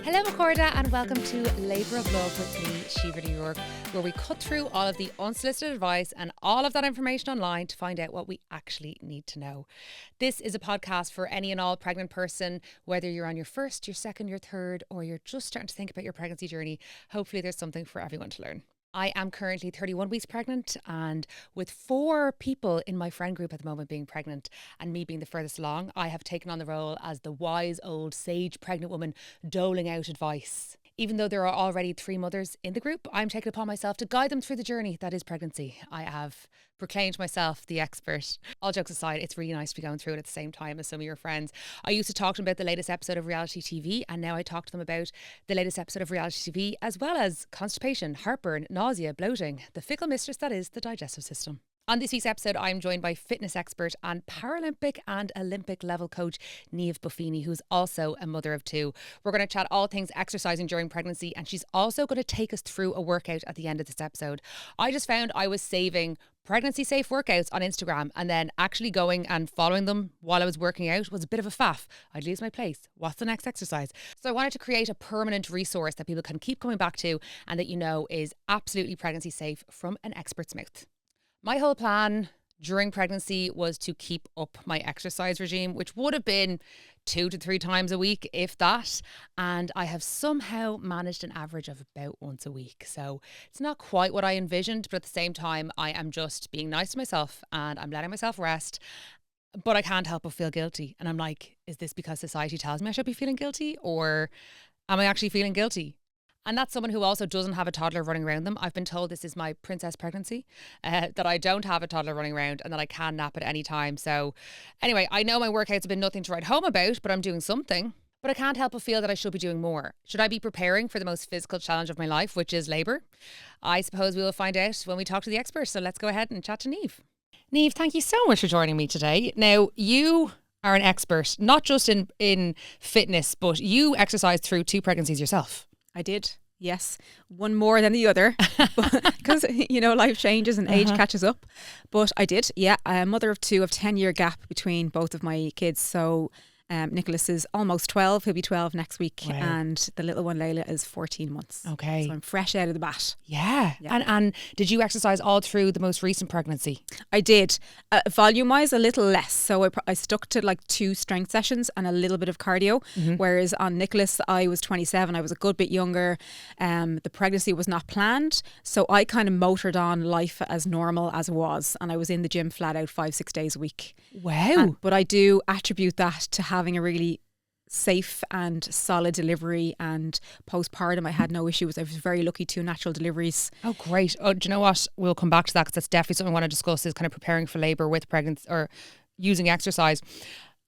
Hello Macorda and welcome to Labour of Love with me, Síomha New York, where we cut through all of the unsolicited advice and all of that information online to find out what we actually need to know. This is a podcast for any and all pregnant person, whether you're on your first, your second, your third, or you're just starting to think about your pregnancy journey. Hopefully there's something for everyone to learn. I am currently 31 weeks pregnant, and with 4 people in my friend group at the moment being pregnant and me being the furthest along, I have taken on the role as the wise old sage pregnant woman doling out advice. Even though there are already 3 mothers in the group, I'm taking upon myself to guide them through the journey that is pregnancy. I have proclaimed myself the expert. All jokes aside, it's really nice to be going through it at the same time as some of your friends. I used to talk to them about the latest episode of reality TV, and now I talk to them about the latest episode of reality TV, as well as constipation, heartburn, nausea, bloating, the fickle mistress that is the digestive system. On this week's episode, I'm joined by fitness expert and Paralympic and Olympic level coach Niamh Buffini, who's also a mother of 2. We're going to chat all things exercising during pregnancy, and she's also going to take us through a workout at the end of this episode. I just found I was saving pregnancy safe workouts on Instagram and then actually going and following them while I was working out was a bit of a faff. I'd lose my place. What's the next exercise? So I wanted to create a permanent resource that people can keep coming back to and that you know is absolutely pregnancy safe from an expert's mouth. My whole plan during pregnancy was to keep up my exercise regime, which would have been 2 to 3 times a week, if that. And I have somehow managed an average of about once a week. So it's not quite what I envisioned, but at the same time, I am just being nice to myself and I'm letting myself rest. But I can't help but feel guilty. And I'm like, is this because society tells me I should be feeling guilty, or am I actually feeling guilty? And that's someone who also doesn't have a toddler running around them. I've been told this is my princess pregnancy, that I don't have a toddler running around and that I can nap at any time. So anyway, I know my workouts have been nothing to write home about, but I'm doing something. But I can't help but feel that I should be doing more. Should I be preparing for the most physical challenge of my life, which is labour? I suppose we will find out when we talk to the experts. So let's go ahead and chat to Niamh. Niamh, thank you so much for joining me today. Now, you are an expert, not just in fitness, but you exercised through 2 pregnancies yourself. I did, yes. One more than the other because, life changes and age catches up. But I did, yeah. I'm a mother of 2, of 10-year gap between both of my kids. So Nicholas is almost 12. He'll be 12 next week. Wow. And the little one, Layla, is 14 months. Okay. So I'm fresh out of the bat. Yeah. And did you exercise all through the most recent pregnancy? I did. Volume-wise, a little less. So I stuck to like 2 strength sessions and a little bit of cardio. Whereas on Nicholas, I was 27. I was a good bit younger. The pregnancy was not planned. So I kind of motored on life as normal as it was. And I was in the gym flat out 5-6 days a week. Wow. But I do attribute that to having a really safe and solid delivery, and postpartum I had no issues. I was very lucky, 2 natural deliveries. Oh, great. Oh, do you know what? We'll come back to that because that's definitely something I want to discuss, is kind of preparing for labour with pregnancy or using exercise.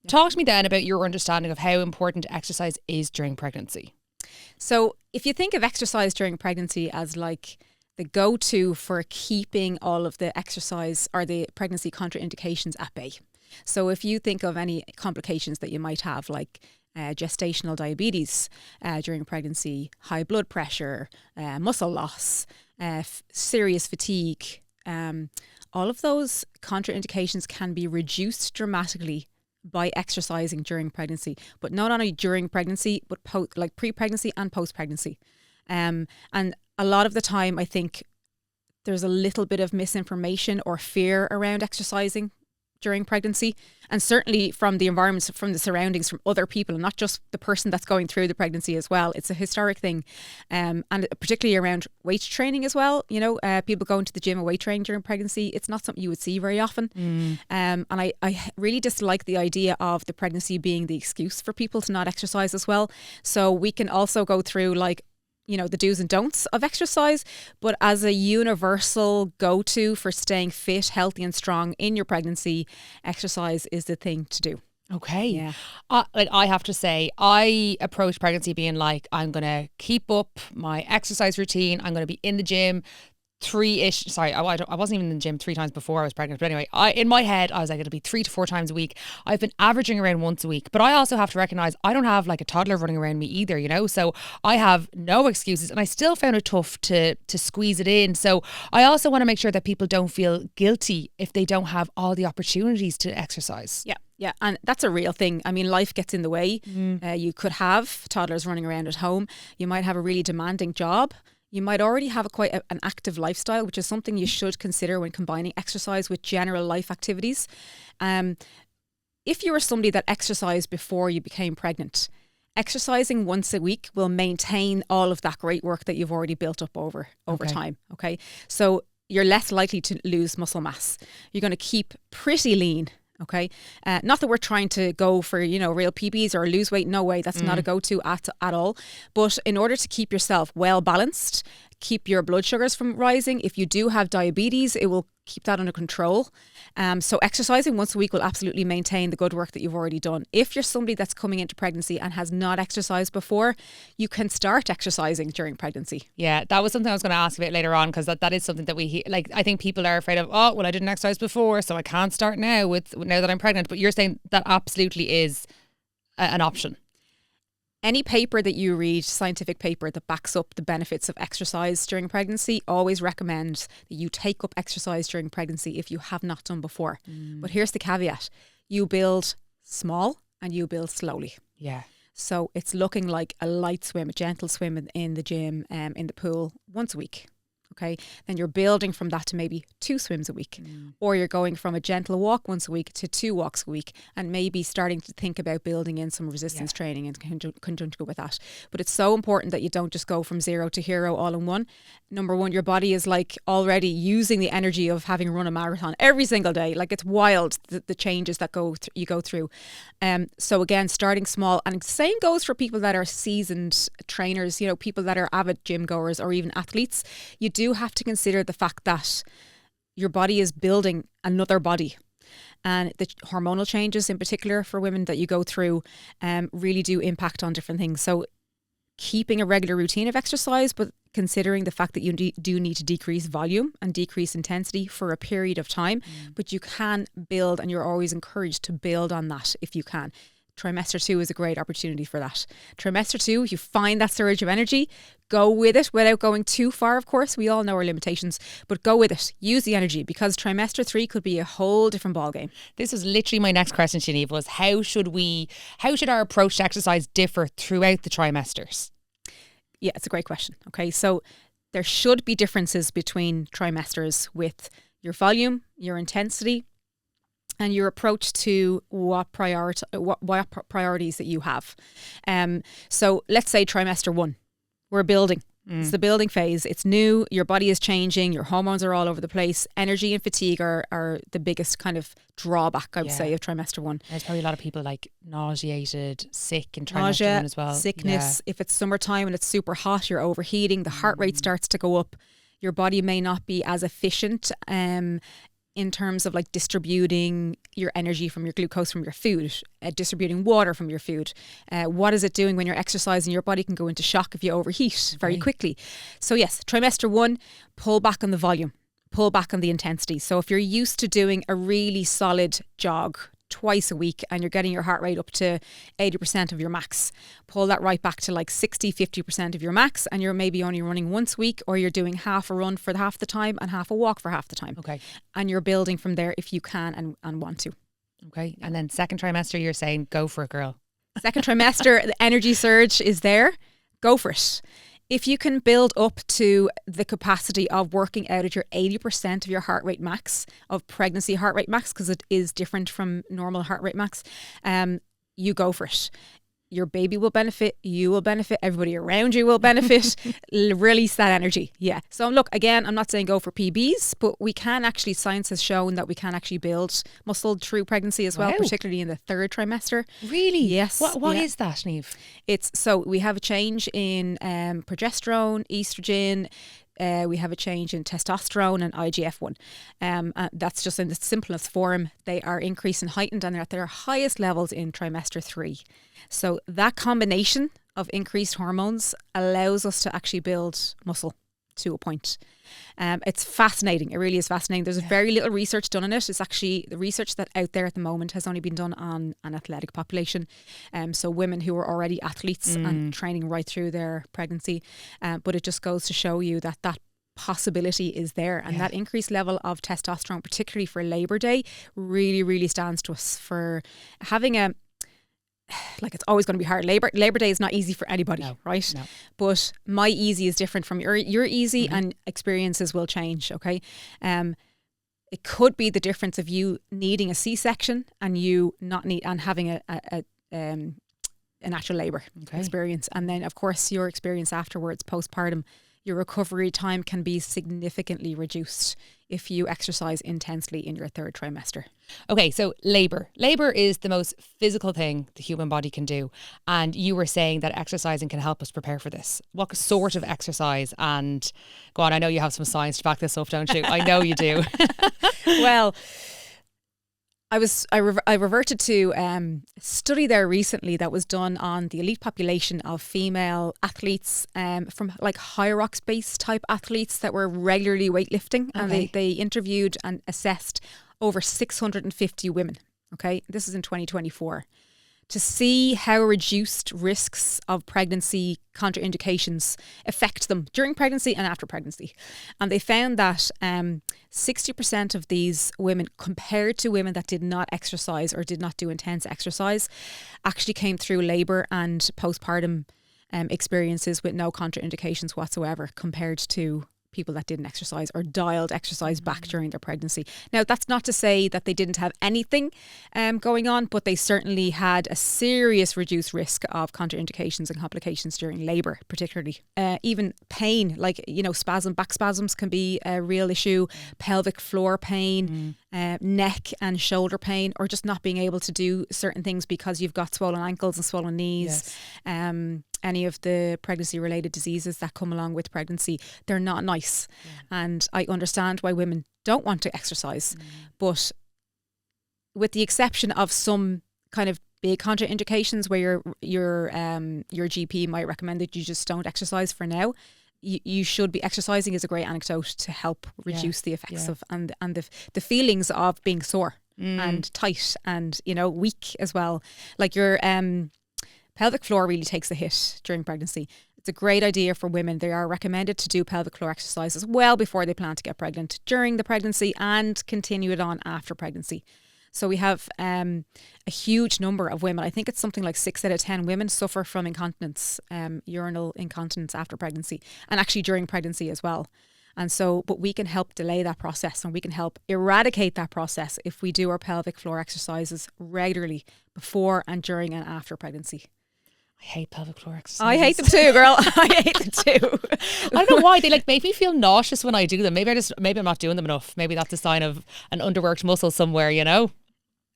Yeah. Talk to me then about your understanding of how important exercise is during pregnancy. So if you think of exercise during pregnancy as like the go-to for keeping all of the exercise or the pregnancy contraindications at bay. So if you think of any complications that you might have, like gestational diabetes during pregnancy, high blood pressure, muscle loss, serious fatigue, all of those contraindications can be reduced dramatically by exercising during pregnancy. But not only during pregnancy, but pre-pregnancy and post-pregnancy. And a lot of the time, I think there's a little bit of misinformation or fear around exercising during pregnancy, and certainly from the environments, from the surroundings, from other people, and not just the person that's going through the pregnancy as well. It's a historic thing, and particularly around weight training as well. People going to the gym and weight training during pregnancy, it's not something you would see very often. And I really dislike the idea of the pregnancy being the excuse for people to not exercise as well. So we can also go through the do's and don'ts of exercise, but as a universal go-to for staying fit, healthy and strong in your pregnancy, exercise is the thing to do. Okay. Yeah. I have to say, I approach pregnancy being like, I'm going to keep up my exercise routine. I'm going to be in the gym 3-ish. Sorry, I wasn't even in the gym 3 times before I was pregnant. But anyway, in my head, I was like, it'll be 3 to 4 times a week. I've been averaging around once a week. But I also have to recognise I don't have like a toddler running around me either, So I have no excuses, and I still found it tough to squeeze it in. So I also want to make sure that people don't feel guilty if they don't have all the opportunities to exercise. Yeah. Yeah, and that's a real thing. I mean, life gets in the way. You could have toddlers running around at home. You might have a really demanding job. You might already have an active lifestyle, which is something you should consider when combining exercise with general life activities. If you were somebody that exercised before you became pregnant, exercising once a week will maintain all of that great work that you've already built up over time. Okay, so you're less likely to lose muscle mass. You're going to keep pretty lean. Okay, not that we're trying to go for, real PBs or lose weight. No way. That's not a go-to at all. But in order to keep yourself well balanced, keep your blood sugars from rising. If you do have diabetes, it will keep that under control. So exercising once a week will absolutely maintain the good work that you've already done. If you're somebody that's coming into pregnancy and has not exercised before, you can start exercising during pregnancy. Yeah, that was something I was going to ask about later on, because that is something that we like. I think people are afraid of, oh, well, I didn't exercise before, so I can't start now that I'm pregnant. But you're saying that absolutely is an option. Any paper that you read, scientific paper that backs up the benefits of exercise during pregnancy, always recommends that you take up exercise during pregnancy if you have not done before. But here's the caveat. You build small and you build slowly. Yeah. So it's looking like a light swim, a gentle swim in the gym, in the pool once a week. Okay, then you're building from that to maybe 2 swims a week, or you're going from a gentle walk once a week to 2 walks a week, and maybe starting to think about building in some resistance training in conjunction with that. But it's so important that you don't just go from 0 to hero all in one. Number one, your body is like already using the energy of having run a marathon every single day. Like, it's wild, the changes that you go through. So again, starting small, and same goes for people that are seasoned trainers, people that are avid gym goers or even athletes. You do have to consider the fact that your body is building another body, and the hormonal changes in particular for women that you go through really do impact on different things. So keeping a regular routine of exercise, but considering the fact that you do need to decrease volume and decrease intensity for a period of time, but you can build, and you're always encouraged to build on that if you can. Trimester 2 is a great opportunity for that. Trimester 2, you find that surge of energy, go with it without going too far, of course. We all know our limitations, but go with it. Use the energy, because trimester 3 could be a whole different ballgame. This was literally my next question to Niamh, was how should our approach to exercise differ throughout the trimesters? Yeah, it's a great question. Okay, so there should be differences between trimesters with your volume, your intensity, and your approach to what priorities that you have. So let's say trimester 1, we're building. It's the building phase. It's new. Your body is changing. Your hormones are all over the place. Energy and fatigue are the biggest kind of drawback, I would say, of trimester 1. There's probably a lot of people like nauseated, sick in trimester 1 as well. Sickness. Yeah. If it's summertime and it's super hot, you're overheating. The heart rate starts to go up. Your body may not be as efficient in terms of like distributing your energy from your glucose from your food, distributing water from your food. What is it doing when you're exercising? Your body can go into shock if you overheat very quickly. So yes, trimester 1, pull back on the volume, pull back on the intensity. So if you're used to doing a really solid jog twice a week and you're getting your heart rate up to 80% of your max, pull that right back to like 60-50% of your max, and you're maybe only running once a week, or you're doing half a run for half the time and half a walk for half the time. Okay. And you're building from there if you can and want to. Okay. And then second trimester, you're saying go for it, girl. Second trimester, the energy surge is there. Go for it. If you can build up to the capacity of working out at your 80% of your heart rate max, of pregnancy heart rate max, because it is different from normal heart rate max, you go for it. Your baby will benefit, you will benefit, everybody around you will benefit. Release that energy. Yeah. So look, again, I'm not saying go for PBs, but we can actually, science has shown that we can actually build muscle through pregnancy as well, particularly in the 3rd trimester. Really? Yes. What is that, Niamh? So we have a change in progesterone, estrogen. We have a change in testosterone and IGF-1. That's just in the simplest form. They are increased and heightened, and they're at their highest levels in trimester 3. So that combination of increased hormones allows us to actually build muscle to a point. It's fascinating. It really is fascinating. There's very little research done on it. It's actually, the research that's out there at the moment has only been done on an athletic population. So women who are already athletes and training right through their pregnancy. But it just goes to show you that possibility is there. And that increased level of testosterone, particularly for Labour Day, really, really stands to us for having a, like, it's always going to be hard. Labor Day is not easy for anybody, right? No. But my easy is different from your easy, and experiences will change, okay? It could be the difference of you needing a C-section and you not need, and having a natural labour experience. And then, of course, your experience afterwards, postpartum, your recovery time can be significantly reduced if you exercise intensely in your third trimester. Okay, so labour. Labour is the most physical thing the human body can do. And you were saying that exercising can help us prepare for this. What sort of exercise? And go on, I know you have some science to back this up, don't you? I know you do. Well, I reverted to a study there recently that was done on the elite population of female athletes from like high rocks based type athletes that were regularly weightlifting, and they interviewed and assessed over 650 women. Okay, this is in 2024. To see how reduced risks of pregnancy contraindications affect them during pregnancy and after pregnancy. And they found that 60% of these women, compared to women that did not exercise or did not do intense exercise, actually came through labour and postpartum experiences with no contraindications whatsoever, compared to people that didn't exercise or dialed exercise back during their pregnancy. Now, that's not to say that they didn't have anything going on, but they certainly had a serious reduced risk of contraindications and complications during labour, particularly. Even pain, like, back spasms can be a real issue, pelvic floor pain, neck and shoulder pain, or just not being able to do certain things because you've got swollen ankles and swollen knees. Any of the pregnancy related diseases that come along with pregnancy, they're not nice. And I understand why women don't want to exercise, but with the exception of some kind of big contraindications where your GP might recommend that you just don't exercise for now, you should be exercising. Is a great anecdote to help reduce the effects of and the feelings of being sore and tight and weak as well. Like your pelvic floor really takes a hit during pregnancy. It's a great idea for women. They are recommended to do pelvic floor exercises well before they plan to get pregnant, during the pregnancy, and continue it on after pregnancy. So we have a huge number of women. I think it's something like 6 out of 10 women suffer from incontinence, urinal incontinence after pregnancy, and actually during pregnancy as well. And so, but we can help delay that process, and we can help eradicate that process if we do our pelvic floor exercises regularly before and during and after pregnancy. I hate pelvic floor exercises. I hate them too, girl. I hate them too. I don't know why. They make me feel nauseous when I do them. Maybe I'm not doing them enough. Maybe that's a sign of an underworked muscle somewhere,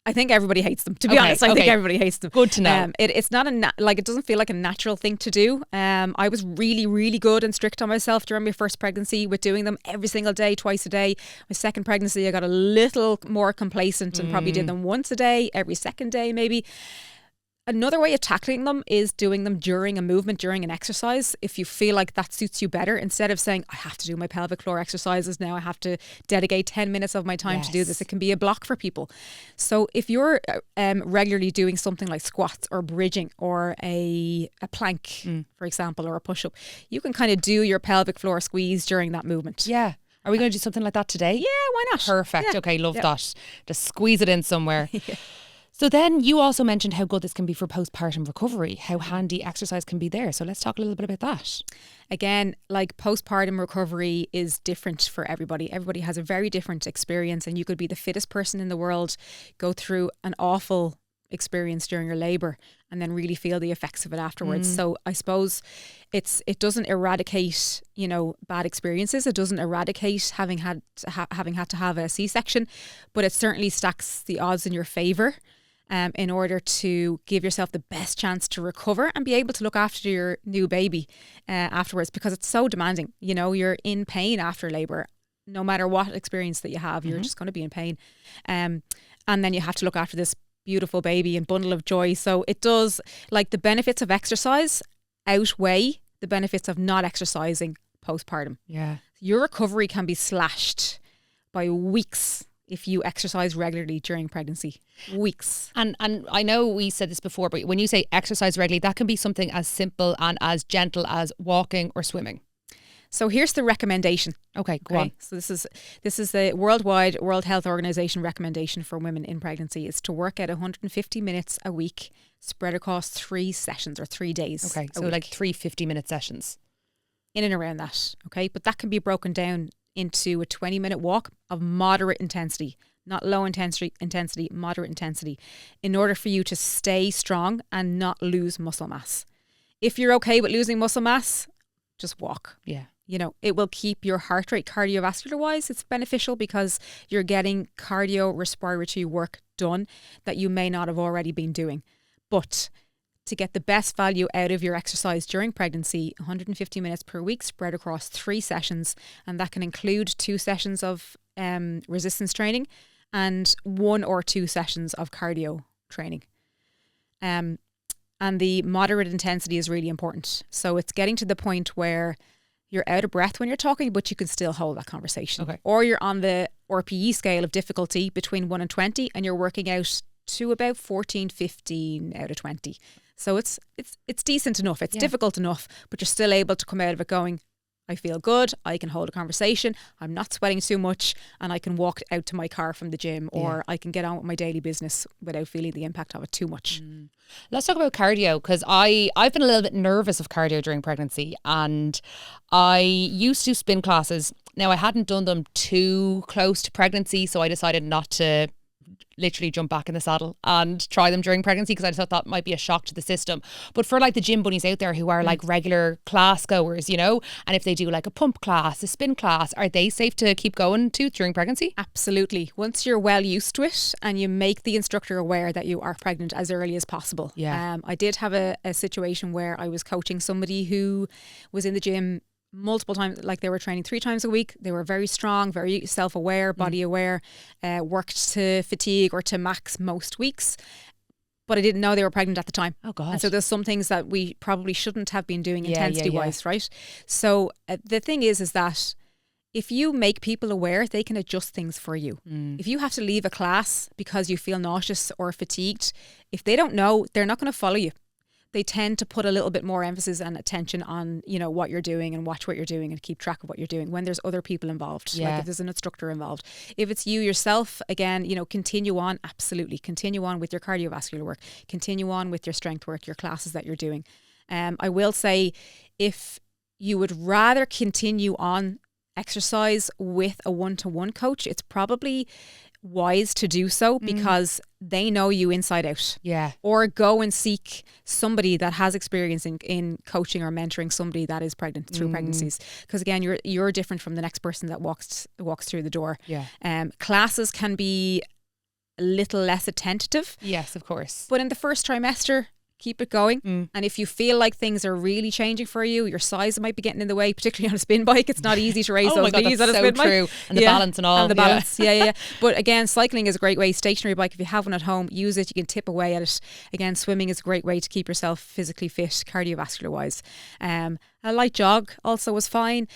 I think everybody hates them, to be honest. I think everybody hates them. Good to know. It's not it doesn't feel like a natural thing to do. I was really, really good and strict on myself during my first pregnancy with doing them every single day, twice a day. My second pregnancy, I got a little more complacent and probably did them once a day, every second day maybe. Another way of tackling them is doing them during a movement, during an exercise. If you feel like that suits you better, instead of saying, I have to do my pelvic floor exercises now, I have to dedicate 10 minutes of my time to do this. It can be a block for people. So if you're regularly doing something like squats or bridging or a plank, for example, or a push-up, you can kind of do your pelvic floor squeeze during that movement. Yeah. Are we going to do something like that today? Yeah, why not? Perfect. Yeah. Okay, love that. Just squeeze it in somewhere. So then you also mentioned how good this can be for postpartum recovery, how handy exercise can be there. So let's talk a little bit about that. Again, like postpartum recovery is different for everybody. Everybody has a very different experience, and you could be the fittest person in the world, go through an awful experience during your labour, and then really feel the effects of it afterwards. So I suppose it doesn't eradicate, bad experiences. It doesn't eradicate having had to have a C-section, but it certainly stacks the odds in your favour. In order to give yourself the best chance to recover and be able to look after your new baby afterwards, because it's so demanding. You're in pain after labour. No matter what experience that you have, you're just going to be in pain. And then you have to look after this beautiful baby and bundle of joy. So it does, like, the benefits of exercise outweigh the benefits of not exercising postpartum. Yeah. Your recovery can be slashed by weeks if you exercise regularly during pregnancy. Weeks. And I know we said this before, but when you say exercise regularly, that can be something as simple and as gentle as walking or swimming. So here's the recommendation. Okay, go on. So this is the worldwide World Health Organization recommendation for women in pregnancy is to work out 150 minutes a week spread across 3 sessions or 3 days. Okay, so like 3 50-minute sessions. In and around that, okay? But that can be broken down into a 20-minute walk of moderate intensity, not low intensity, moderate intensity, in order for you to stay strong and not lose muscle mass. If you're okay with losing muscle mass, just walk. Yeah. You know, it will keep your heart rate cardiovascular wise. It's beneficial because you're getting cardiorespiratory work done that you may not have already been doing. But to get the best value out of your exercise during pregnancy, 150 minutes per week spread across 3 sessions. And that can include 2 sessions of resistance training and 1 or 2 sessions of cardio training. And the moderate intensity is really important. So it's getting to the point where you're out of breath when you're talking, but you can still hold that conversation. Okay. Or you're on the RPE scale of difficulty between 1 and 20 and you're working out to about 14, 15 out of 20. So it's decent enough. It's difficult enough, but you're still able to come out of it going, I feel good, I can hold a conversation, I'm not sweating too much, and I can walk out to my car from the gym, or I can get on with my daily business without feeling the impact of it too much. Let's talk about cardio, because I've been a little bit nervous of cardio during pregnancy, and I used to spin classes. Now, I hadn't done them too close to pregnancy, so I decided not to literally jump back in the saddle and try them during pregnancy because I thought that might be a shock to the system. But for like the gym bunnies out there who are like regular class goers, you know, and if they do like a pump class, a spin class, are they safe to keep going to during pregnancy? Absolutely. Once you're well used to it and you make the instructor aware that you are pregnant as early as possible. Yeah. I did have a situation where I was coaching somebody who was in the gym multiple times, like they were training 3 times a week. They were very strong, very self-aware, body aware, worked to fatigue or to max most weeks. But I didn't know they were pregnant at the time. Oh, God. And so there's some things that we probably shouldn't have been doing intensity-wise, right? So the thing is that if you make people aware, they can adjust things for you. If you have to leave a class because you feel nauseous or fatigued, if they don't know, they're not going to follow you. They tend to put a little bit more emphasis and attention on, you know, what you're doing and watch what you're doing and keep track of what you're doing when there's other people involved. Yeah. Like if there's an instructor involved. If it's you yourself, again, you know, continue on. Absolutely. Continue on with your cardiovascular work. Continue on with your strength work, your classes that you're doing. I will say if you would rather continue on exercise with a one-to-one coach, it's probably wise to do so because they know you inside out. Yeah. Or go and seek somebody that has experience in coaching or mentoring somebody that is pregnant through pregnancies. Because again, you're different from the next person that walks through the door. Yeah. Classes can be a little less attentive. Yes, of course. But in the first trimester, keep it going. And if you feel like things are really changing for you, your size might be getting in the way, particularly on a spin bike. It's not easy to raise Oh my those God, knees that's on a so spin true. bike. And the balance and all. And the balance, yeah. But again, cycling is a great way. Stationary bike, if you have one at home, use it. You can tip away at it. Again, swimming is a great way to keep yourself physically fit, cardiovascular wise. A light jog also was fine.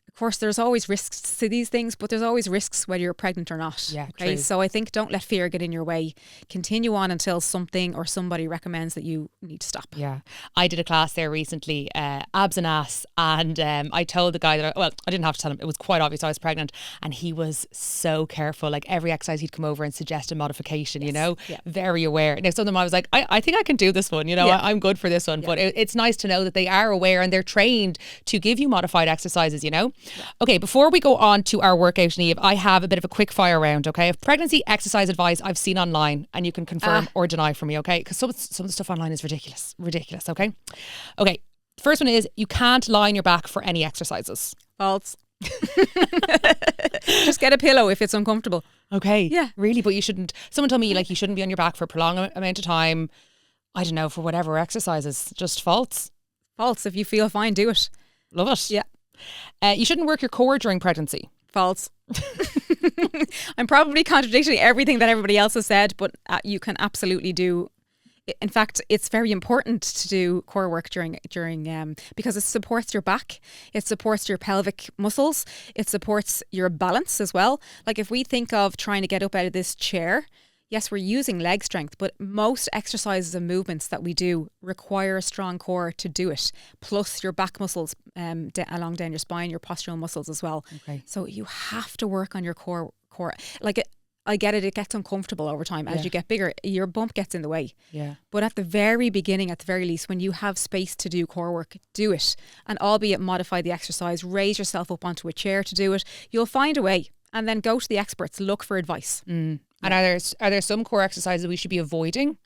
Of course, there's always risks to these things, but there's always risks whether you're pregnant or not. Yeah, okay. true. So I think don't let fear get in your way. Continue on until something or somebody recommends that you need to stop. Yeah. I did a class there recently, abs and ass, and I told the guy that, I didn't have to tell him, it was quite obvious I was pregnant, and he was so careful. Like every exercise he'd come over and suggest a modification, you know, very aware. Now some of them I was like, I think I can do this one, you know, I'm good for this one. But it's nice to know that they are aware and they're trained to give you modified exercises, you know. Okay, before we go on to our workout, Niamh, I have a bit of a quick fire round, okay, of pregnancy exercise advice I've seen online, and you can confirm or deny for me, okay, because some of the stuff online is ridiculous, okay. The first one is you can't lie on your back for any exercises. False. Just get a pillow if it's uncomfortable. Okay. Yeah. Really, but you shouldn't. Someone told me like you shouldn't be on your back for a prolonged amount of time. I don't know, for whatever exercises. Just false. False. If you feel fine, do it. Love it. Yeah. You shouldn't work your core during pregnancy. False. I'm probably contradicting everything that everybody else has said, but you can absolutely do. In fact, it's very important to do core work during because it supports your back, it supports your pelvic muscles, it supports your balance as well. Like if we think of trying to get up out of this chair, yes, we're using leg strength, but most exercises and movements that we do require a strong core to do it, plus your back muscles along down your spine, your postural muscles as well. Okay. So you have to work on your core. Like I get it gets uncomfortable over time. As you get bigger, your bump gets in the way. Yeah. But at the very beginning, at the very least, when you have space to do core work, do it. And albeit modify the exercise, raise yourself up onto a chair to do it. You'll find a way. And then go to the experts, look for advice. And are there some core exercises we should be avoiding?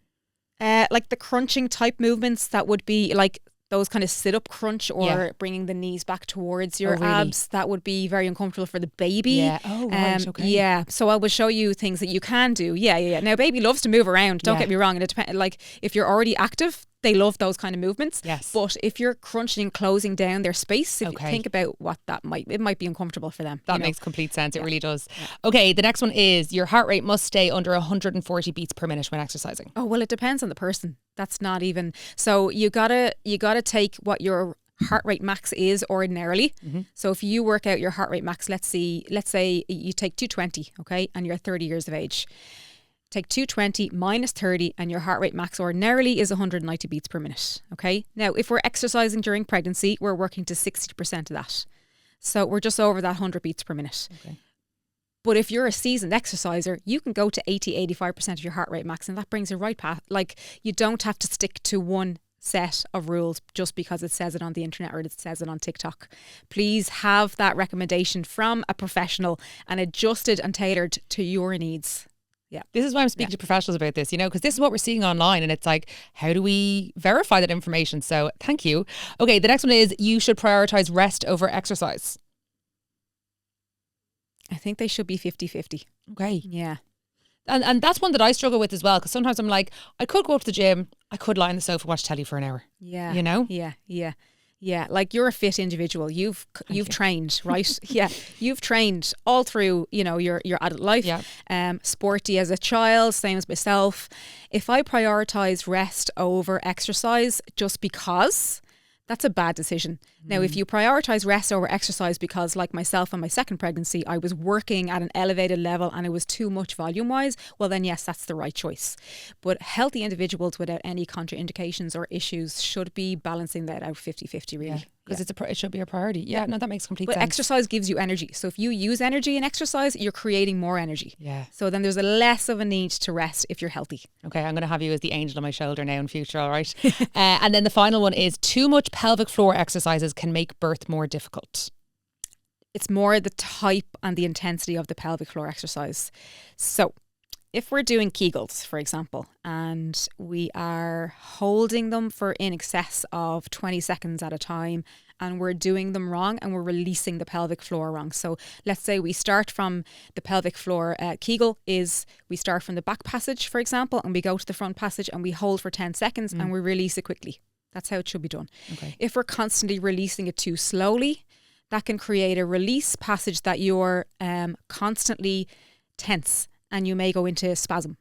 Like the crunching type movements, that would be like those kind of sit-up crunch, or bringing the knees back towards your abs. That would be very uncomfortable for the baby. Yeah. Oh, right. Okay. Yeah. So I will show you things that you can do. Yeah. Now, baby loves to move around. Don't get me wrong. And it depends. Like if you're already active, they love those kind of movements. Yes. But if you're crunching, closing down their space, if you think about what it might be uncomfortable for them. That makes complete sense. It really does. Yeah. Okay. The next one is your heart rate must stay under 140 beats per minute when exercising. Oh, well, it depends on the person. That's not even. So you gotta take what your heart rate max is ordinarily. So if you work out your heart rate max, let's say you take 220, okay, and you're 30 years of age. Take 220 minus 30 and your heart rate max ordinarily is 190 beats per minute. Okay. Now, if we're exercising during pregnancy, we're working to 60% of that. So we're just over that 100 beats per minute. Okay. But if you're a seasoned exerciser, you can go to 80-85% of your heart rate max, and that brings you right past. Like, you don't have to stick to one set of rules just because it says it on the internet or it says it on TikTok. Please have that recommendation from a professional and adjusted and tailored to your needs. Yeah. This is why I'm speaking to professionals about this, because this is what we're seeing online, and it's like, how do we verify that information? So thank you. Okay, the next one is you should prioritize rest over exercise. I think they should be 50-50. Okay. Yeah. And that's one that I struggle with as well, because sometimes I'm like, I could go up to the gym, I could lie on the sofa and watch telly for an hour. Yeah. Yeah, like you're a fit individual. You've trained, right? Yeah, you've trained all through, your adult life. Yeah. Sporty as a child, same as myself. If I prioritize rest over exercise just because, that's a bad decision. Now, if you prioritize rest over exercise because, like myself on my second pregnancy, I was working at an elevated level and it was too much volume-wise, well then yes, that's the right choice. But healthy individuals without any contraindications or issues should be balancing that out 50-50 really. Because it should be a priority. Yeah, no, that makes complete sense. But exercise gives you energy. So if you use energy in exercise, you're creating more energy. Yeah. So then there's a less of a need to rest if you're healthy. Okay, I'm going to have you as the angel on my shoulder now in future, all right? And then the final one is too much pelvic floor exercises can make birth more difficult. It's more the type and the intensity of the pelvic floor exercise. So if we're doing Kegels, for example, and we are holding them for in excess of 20 seconds at a time, and we're doing them wrong and we're releasing the pelvic floor wrong. So let's say we start from the pelvic floor. Kegel is we start from the back passage, for example, and we go to the front passage and we hold for 10 seconds and we release it quickly. That's how it should be done. Okay. If we're constantly releasing it too slowly, that can create a release passage that you're constantly tense and you may go into spasm.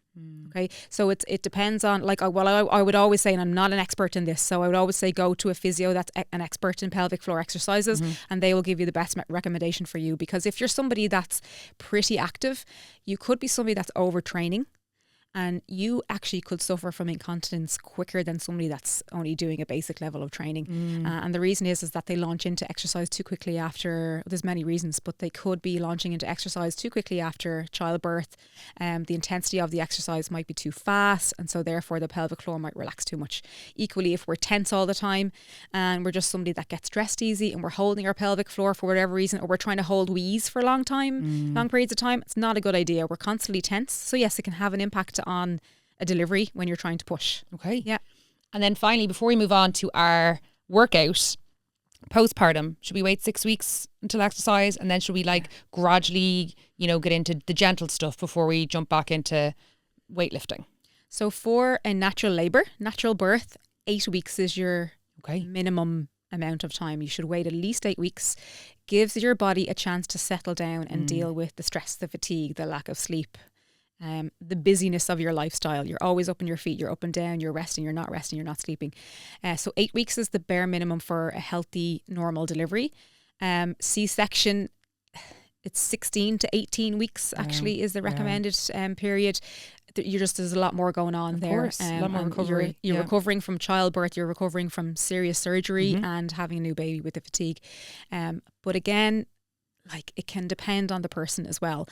Okay, so it depends on, like, I would always say, and I'm not an expert in this, so I would always say go to a physio that's an expert in pelvic floor exercises, and they will give you the best recommendation for you. Because if you're somebody that's pretty active, you could be somebody that's overtraining, and you actually could suffer from incontinence quicker than somebody that's only doing a basic level of training. And the reason is that they launch into exercise too quickly after, there's many reasons, but they could be launching into exercise too quickly after childbirth. The intensity of the exercise might be too fast, and so therefore the pelvic floor might relax too much. Equally, if we're tense all the time and we're just somebody that gets stressed easy and we're holding our pelvic floor for whatever reason, or we're trying to hold wheeze for a long periods of time, it's not a good idea. We're constantly tense. So yes, it can have an impact on a delivery when you're trying to push. Okay. Yeah. And then finally, before we move on to our workout, postpartum, should we wait 6 weeks until exercise? And then should we gradually, get into the gentle stuff before we jump back into weightlifting? So for a natural birth, 8 weeks is your minimum amount of time. You should wait at least 8 weeks. Gives your body a chance to settle down and deal with the stress, the fatigue, the lack of sleep, the busyness of your lifestyle. You're always up on your feet, you're up and down, you're resting, you're not resting, you're not sleeping. So 8 weeks is the bare minimum for a healthy, normal delivery. C-section, it's 16 to 18 weeks actually is the recommended period. there's a lot more going on there. Of course, a lot more and recovery. You're recovering from childbirth, you're recovering from serious surgery Mm-hmm. and having a new baby with the fatigue. But again, like, it can depend on the person as well.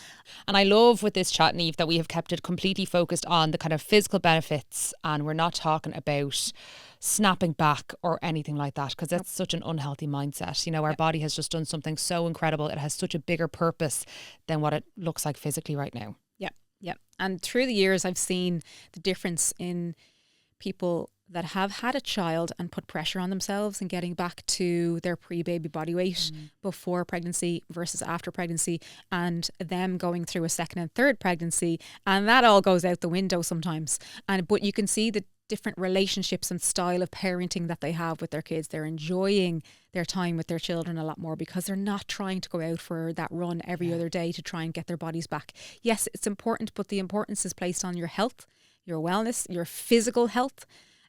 And I love with this chat, Niamh, that we have kept it completely focused on the kind of physical benefits, and we're not talking about snapping back or anything like that, because that's such an unhealthy mindset. You know, our body has just done something so incredible. It has such a bigger purpose than what it looks like physically right now. Yeah. And through the years, I've seen the difference in people that have had a child and put pressure on themselves and getting back to their pre-baby body weight before pregnancy versus after pregnancy, and them going through a second and third pregnancy, and that all goes out the window sometimes. But you can see the different relationships and style of parenting that they have with their kids. They're enjoying their time with their children a lot more because they're not trying to go out for that run every other day to try and get their bodies back. Yes, it's important, but the importance is placed on your health, your wellness, your physical health,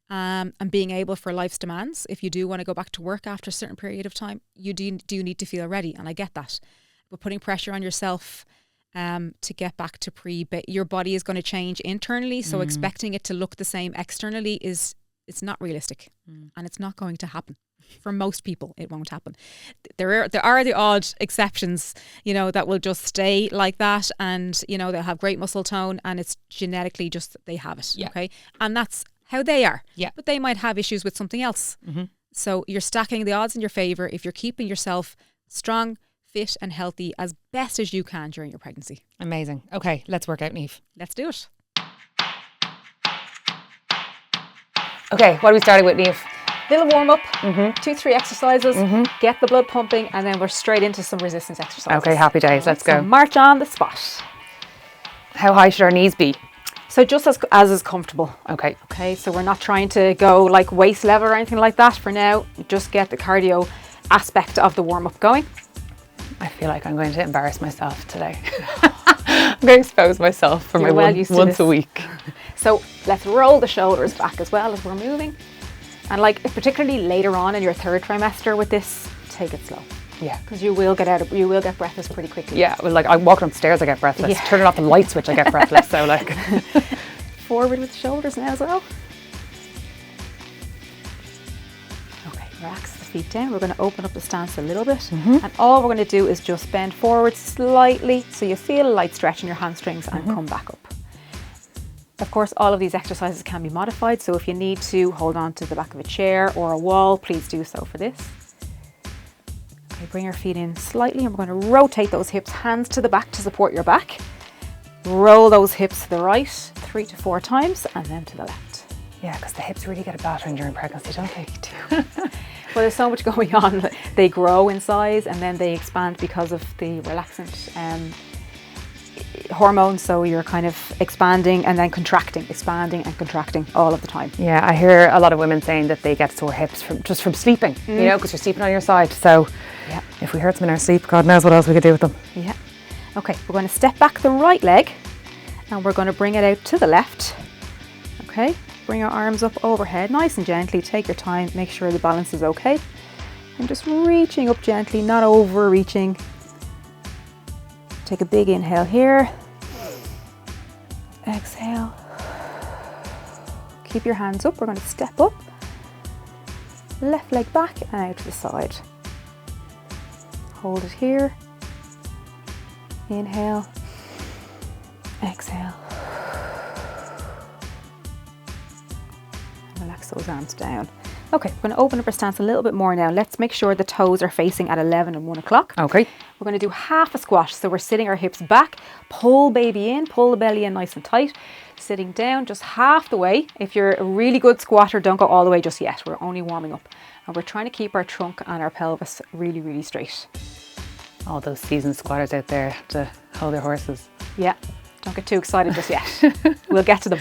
and being able for life's demands. If you do want to go back to work after a certain period of time, you do need to feel ready, and I get that. But putting pressure on yourself to get back to your body is going to change internally, so expecting it to look the same externally it's not realistic, and it's not going to happen. For most people, it won't happen. There are the odd exceptions, that will just stay like that, and they'll have great muscle tone, and it's genetically just they have it. Yeah. Okay, and that's how they are. Yeah. But they might have issues with something else. So you're stacking the odds in your favor if you're keeping yourself strong, fit and healthy as best as you can during your pregnancy. Amazing. Okay, let's work out, Niamh. Let's do it. Okay, what are we starting with, Niamh? Little warm up, 2-3 exercises, get the blood pumping, and then we're straight into some resistance exercises. Okay, happy days. Let's go. So march on the spot. How high should our knees be? So just as is comfortable. Okay. Okay, so we're not trying to go like waist level or anything like that for now. Just get the cardio aspect of the warm up going. I feel like I'm going to embarrass myself today. I'm going to expose myself for once a week. So let's roll the shoulders back as well as we're moving. And particularly later on in your third trimester with this, take it slow. Yeah. Because you will get breathless pretty quickly. Yeah, well, I'm walking upstairs, I get breathless. Yeah. Turning off the light switch, I get breathless. So Forward with the shoulders now as well. Okay, relax the feet down. We're going to open up the stance a little bit. And all we're going to do is just bend forward slightly so you feel a light stretch in your hamstrings and come back up. Of course, all of these exercises can be modified. So if you need to hold on to the back of a chair or a wall, please do so for this. Okay, bring your feet in slightly, and we're going to rotate those hips, hands to the back to support your back. Roll those hips to the right 3 to 4 times, and then to the left. yeah, because the hips really get a battering during pregnancy, don't they? Well, there's so much going on. They grow in size and then they expand because of the relaxant hormones. So you're kind of expanding and then contracting, expanding and contracting all of the time. Yeah, I hear a lot of women saying that they get sore hips from sleeping, you know, because you're sleeping on your side. So yeah, if we hurt them in our sleep, God knows what else we could do with them. Yeah. Okay, we're going to step back the right leg and we're going to bring it out to the left. Okay, bring your arms up overhead, nice and gently. Take your time, make sure the balance is okay. And just reaching up gently, not overreaching. Take a big inhale here. Exhale. Keep your hands up. We're going to step up. Left leg back and out to the side. Hold it here. Inhale. Exhale. Relax those arms down. Okay, we're going to open up our stance a little bit more now. Let's make sure the toes are facing at 11 and 1 o'clock. Okay. We're going to do half a squat. So we're sitting our hips back, pull baby in, pull the belly in nice and tight. Sitting down just half the way. If you're a really good squatter, don't go all the way just yet. We're only warming up. And we're trying to keep our trunk and our pelvis really, really straight. All those seasoned squatters out there have to hold their horses. Yeah, don't get too excited just yet. We'll get to them.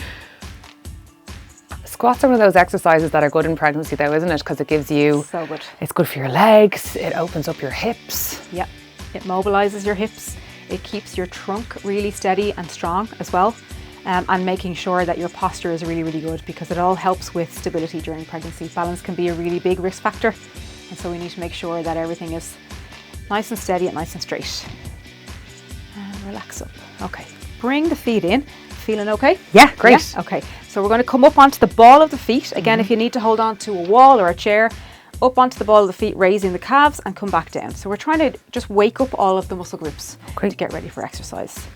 Squats are one of those exercises that are good in pregnancy though, isn't it? Because it gives you... So good. It's good for your legs. It opens up your hips. Yeah, it mobilizes your hips. It keeps your trunk really steady and strong as well. And making sure that your posture is really, really good, because it all helps with stability during pregnancy. Balance can be a really big risk factor. And so we need to make sure that everything is nice and steady and nice and straight. And relax up. Okay, bring the feet in. Feeling okay? Yeah, great. Yeah? Okay, so we're going to come up onto the ball of the feet. Again, if you need to hold on to a wall or a chair, up onto the ball of the feet, raising the calves and come back down. So we're trying to just wake up all of the muscle groups to get ready for exercise.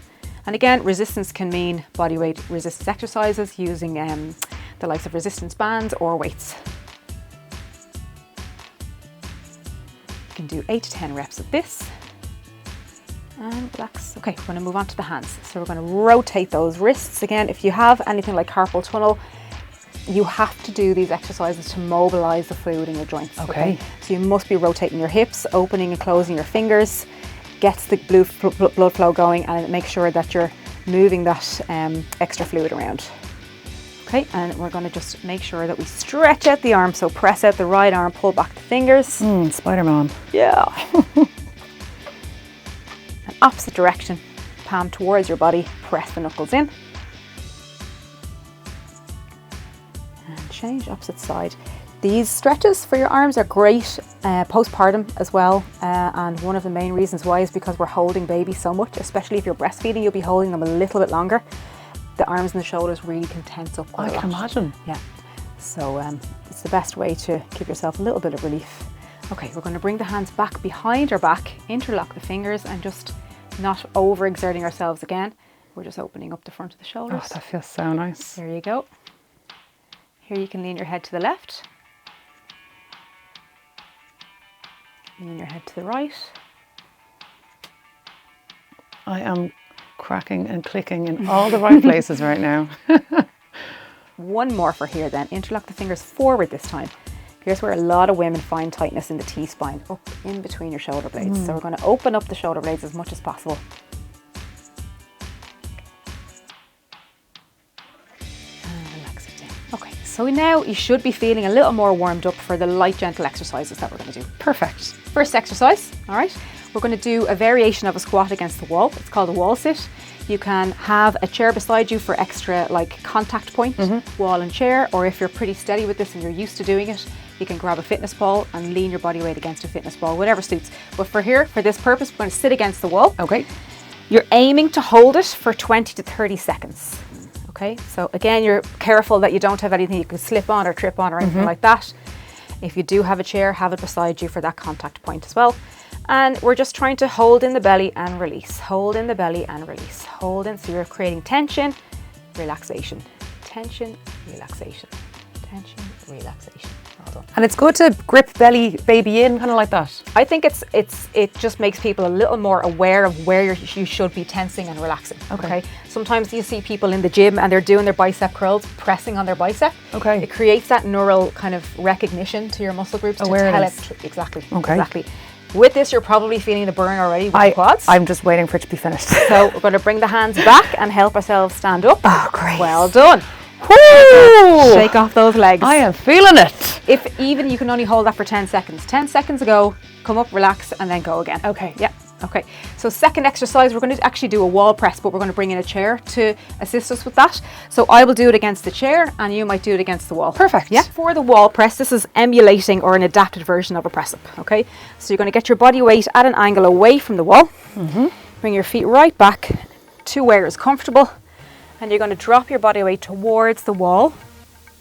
And again, resistance can mean body weight resistance exercises using the likes of resistance bands or weights. You can do 8 to 10 reps of this. And relax. Okay, we're going to move on to the hands. So we're going to rotate those wrists. Again, if you have anything like carpal tunnel, you have to do these exercises to mobilize the fluid in your joints. Okay. So you must be rotating your hips, opening and closing your fingers, gets the blood flow going, and make sure that you're moving that extra fluid around. Okay, and we're going to just make sure that we stretch out the arm. So press out the right arm, pull back the fingers. Spider-Man. Yeah. And opposite direction, palm towards your body, press the knuckles in. And change opposite side. These stretches for your arms are great postpartum as well, and one of the main reasons why is because we're holding babies so much, especially if you're breastfeeding, you'll be holding them a little bit longer. The arms and the shoulders really can tense up quite a lot. I can imagine. Yeah, so it's the best way to give yourself a little bit of relief. Okay, we're going to bring the hands back behind our back, interlock the fingers, and just not overexerting ourselves again. We're just opening up the front of the shoulders. Oh, that feels so nice. There you go. Here you can lean your head to the left. Lean your head to the right. I am cracking and clicking in all the right places right now. One more for here then. Interlock the fingers forward this time. Here's where a lot of women find tightness in the T-spine, up in between your shoulder blades. So we're going to open up the shoulder blades as much as possible. And relax it down. Okay, so now you should be feeling a little more warmed up for the light, gentle exercises that we're going to do. Perfect. First exercise, all right, we're going to do a variation of a squat against the wall. It's called a wall sit. You can have a chair beside you for extra like contact point, wall and chair, or if you're pretty steady with this and you're used to doing it, you can grab a fitness ball and lean your body weight against a fitness ball, whatever suits. But for this purpose, we're going to sit against the wall. Okay. You're aiming to hold it for 20 to 30 seconds. Okay, so again, you're careful that you don't have anything you can slip on or trip on or anything like that. If you do have a chair, have it beside you for that contact point as well. And we're just trying to hold in the belly and release. Hold in the belly and release. Hold in, so you're creating tension, relaxation. Tension, relaxation. Tension, relaxation. Well done. And it's good to grip belly baby in, kind of like that. I think it just makes people a little more aware of where you should be tensing and relaxing. Okay. Sometimes you see people in the gym and they're doing their bicep curls, pressing on their bicep. Okay. It creates that neural kind of recognition to your muscle groups Awareness. to tell it exactly. Okay. Exactly. With this, you're probably feeling the burn already with the quads. I'm just waiting for it to be finished. So we're going to bring the hands back and help ourselves stand up. Oh, great. Well done. Woo! Shake off those legs. I am feeling it. If even you can only hold that for 10 seconds. 10 seconds ago, come up, relax, and then go again. Okay. Yeah. Okay. So second exercise, we're going to actually do a wall press, but we're going to bring in a chair to assist us with that. So I will do it against the chair and you might do it against the wall. Perfect. Yeah. For the wall press, this is emulating or an adapted version of a press up. Okay. So you're going to get your body weight at an angle away from the wall. Bring your feet right back to where it's comfortable. And you're going to drop your body weight towards the wall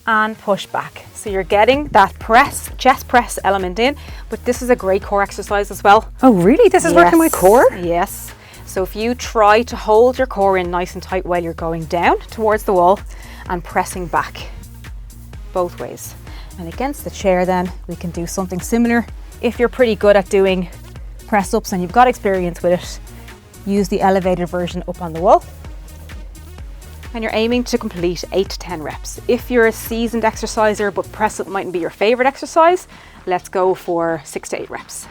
and push back. So you're getting that press, chest press element in, but this is a great core exercise as well. Oh, really? This is working my core? Yes. So if you try to hold your core in nice and tight while you're going down towards the wall and pressing back both ways. And against the chair then, we can do something similar. If you're pretty good at doing press ups and you've got experience with it, use the elevated version up on the wall. And you're aiming to complete 8 to 10 reps. If you're a seasoned exerciser but press up mightn't be your favorite exercise, let's go for 6 to 8 reps.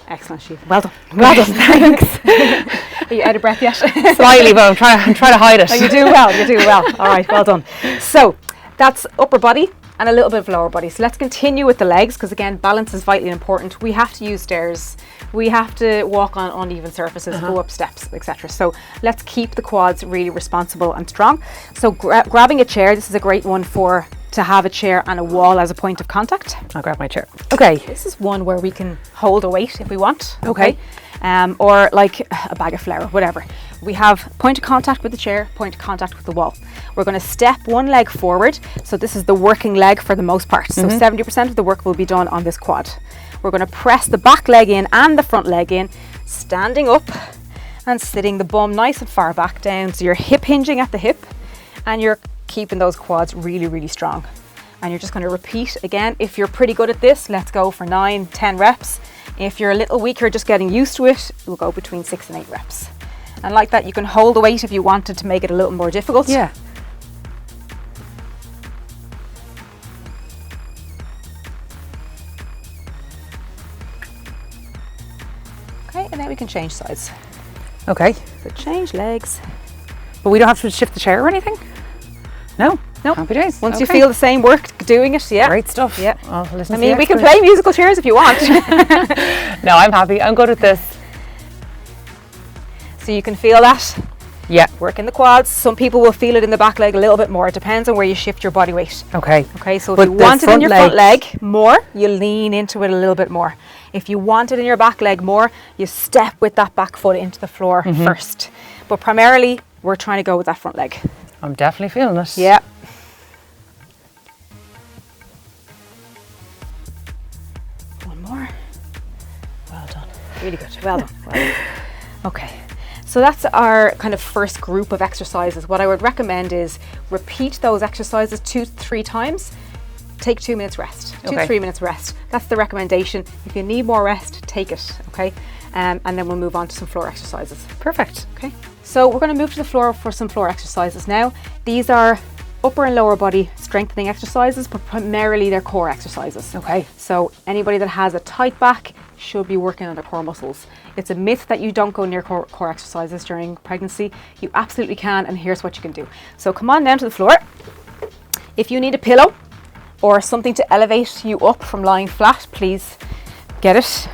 Excellent, Síomha. Well done. Well done, thanks. Are you out of breath yet? Slightly, but I'm trying to hide it. Oh, you're doing well, you're doing well. All right, well done. So that's upper body and a little bit of lower body. So let's continue with the legs, because again, balance is vitally important. We have to use stairs. We have to walk on uneven surfaces, go up steps, etc. So let's keep the quads really responsible and strong. So grabbing a chair, this is a great one to have a chair and a wall as a point of contact. I'll grab my chair. Okay. This is one where we can hold a weight if we want. Okay. Or like a bag of flour, whatever. We have point of contact with the chair, point of contact with the wall. We're going to step one leg forward. So this is the working leg for the most part. So 70% of the work will be done on this quad. We're going to press the back leg in and the front leg in, standing up and sitting the bum nice and far back down. So you're hip hinging at the hip and you're keeping those quads really, really strong. And you're just going to repeat again. If you're pretty good at this, let's go for 9, 10 reps. If you're a little weaker, just getting used to it, we'll go between 6 and 8 reps. And like that, you can hold the weight if you wanted to make it a little more difficult. Yeah. Okay, and then we can change sides. Okay. So change legs. But we don't have to shift the chair or anything? No? No. Happy days. Once you Okay. feel the same work doing it, yeah. Great stuff. Yeah. I'll listen I to mean, the we can expert. play musical chairs if you want. No, I'm happy. I'm good at this. So you can feel that. Yeah. Work in the quads. Some people will feel it in the back leg a little bit more. It depends on where you shift your body weight. Okay. Okay, so if But you the want it in front your front leg more, you lean into it a little bit more. If you want it in your back leg more, you step with that back foot into the floor first. But primarily, we're trying to go with that front leg. I'm definitely feeling it. Yeah. One more. Well done. Really good. Well done. Well done. Okay. So that's our kind of first group of exercises. What I would recommend is repeat those exercises 2-3 times. Take 2 minutes rest. 2-3 minutes rest. That's the recommendation. If you need more rest, take it. Okay. And then we'll move on to some floor exercises. Perfect. Okay. So we're going to move to the floor for some floor exercises now. These are upper and lower body strengthening exercises, but primarily they're core exercises. Okay. So anybody that has a tight back should be working on their core muscles. It's a myth that you don't go near core exercises during pregnancy. You absolutely can, and here's what you can do. So come on down to the floor. If you need a pillow or something to elevate you up from lying flat, please get it.